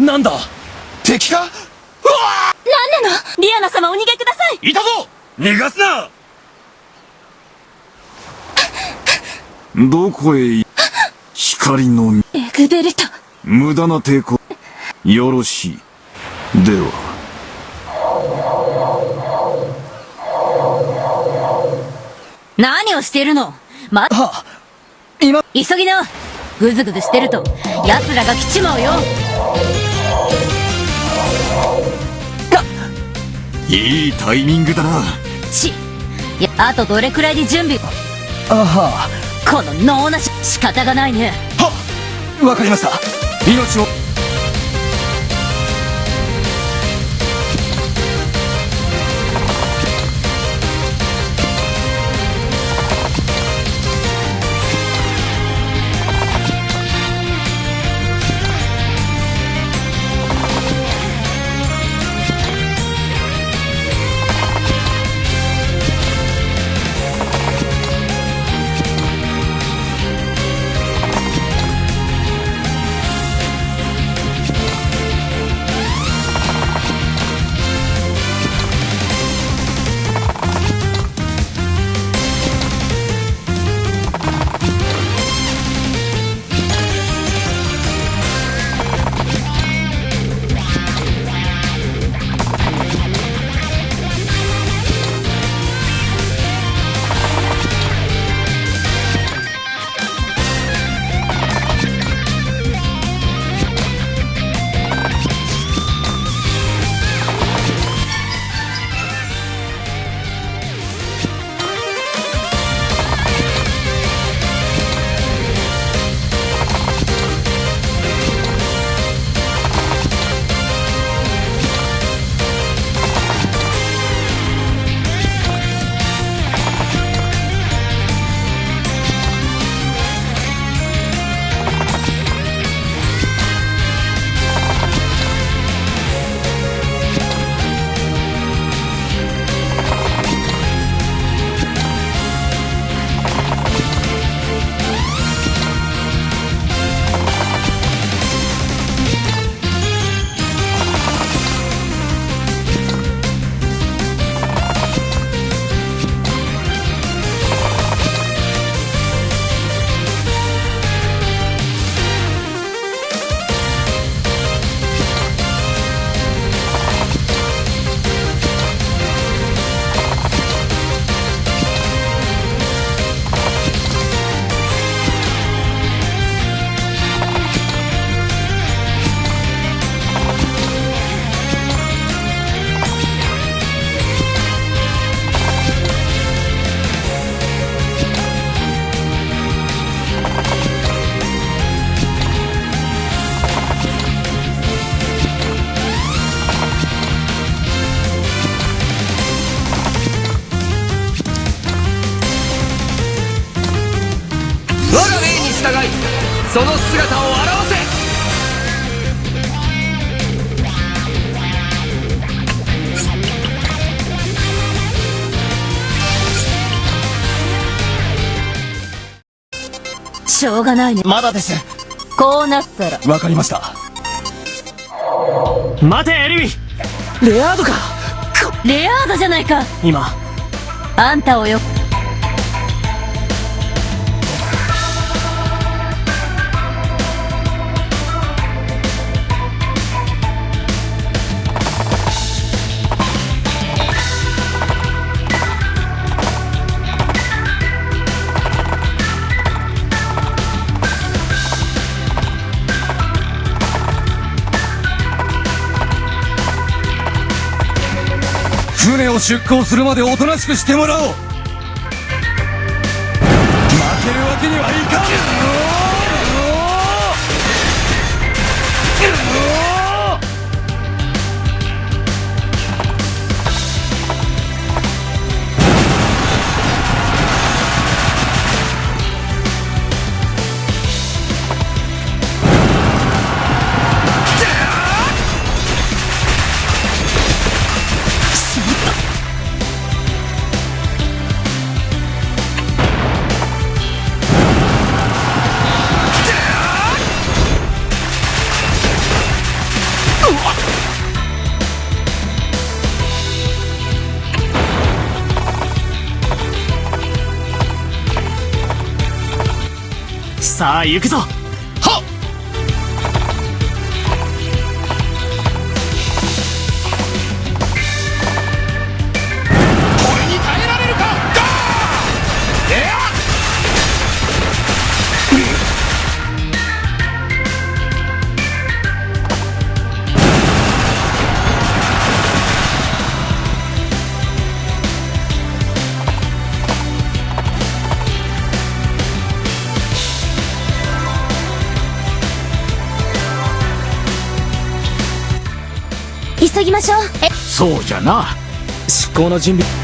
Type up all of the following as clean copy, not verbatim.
なんだ敵か。うわ何なの。リアナ様お逃げください。いたぞ。逃がすな。どこへ光のエグベルト。無駄な抵抗。よろしい。では。何をしているの。は今急ぎな。ぐずぐずしてると奴らが来ちまうよ。いいタイミングだな。あとどれくらいで準備。はこの脳なし。仕方がないね。わかりました。命を。その姿を現せ。しょうがないね。まだです。こうなったら。わかりました。待てエリミ。レアードか。レアードじゃないか。今あんたをよ。船を出港するまでおとなしくしてもらおう。負けるわけにはいかん。さあ行くぞ。はっ。これに耐えられるか。ガー。えっ。急ぎましょう。そうじゃな。執行の準備。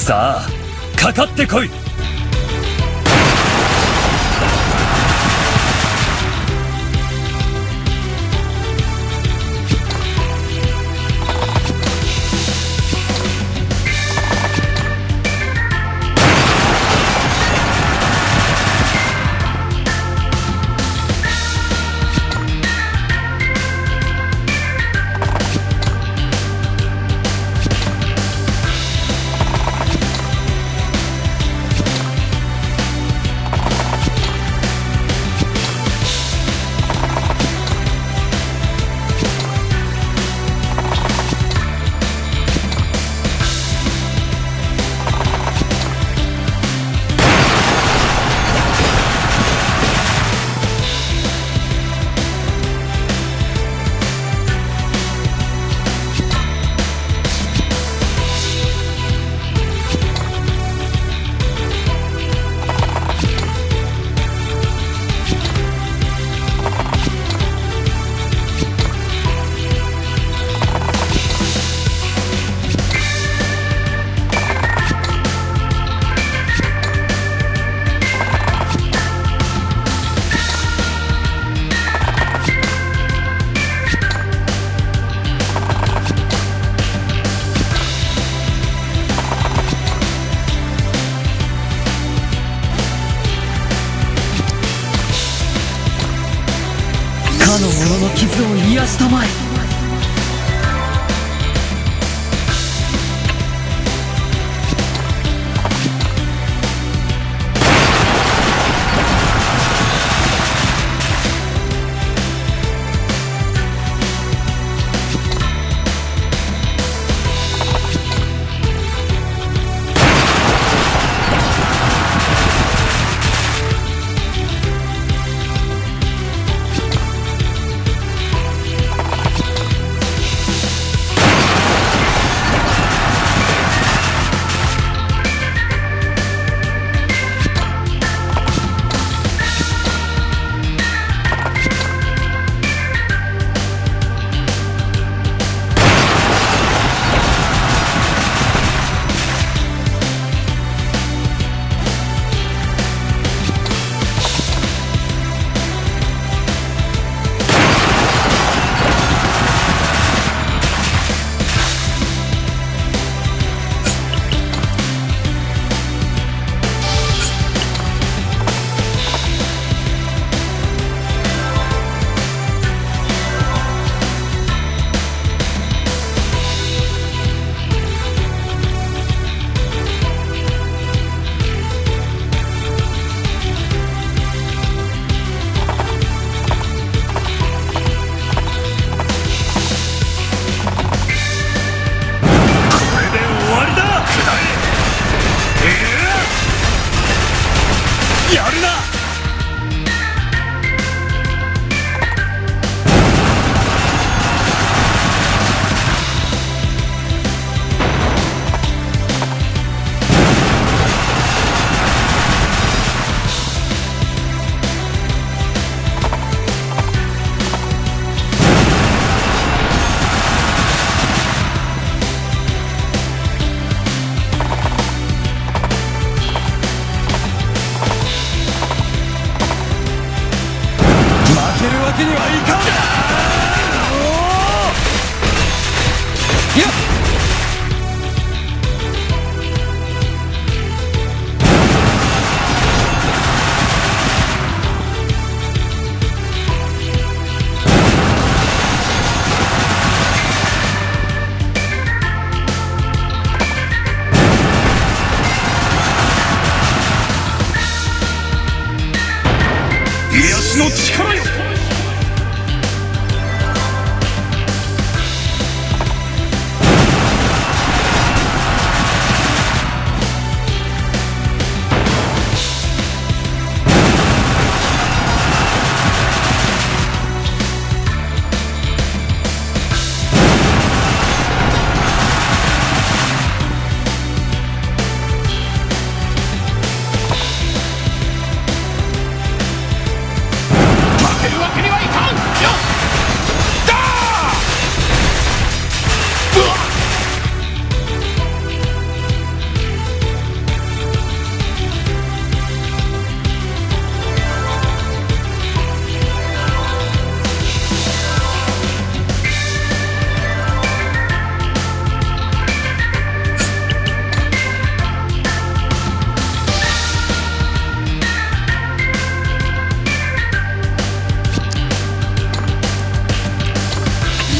さあかかってこい。かの者の傷を癒したまえ。やっ家康の力よ。負けるわけにはいかん。よっだーうわっ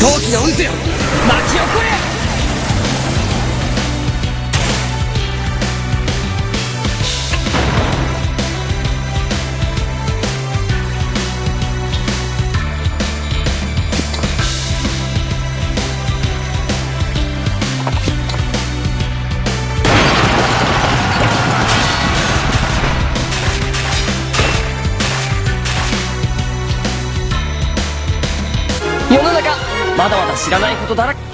陶器の渦よ巻き起これ。世の中まだまだ知らないことだらけ。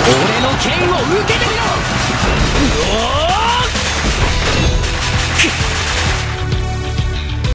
俺の剣を受けてみろ。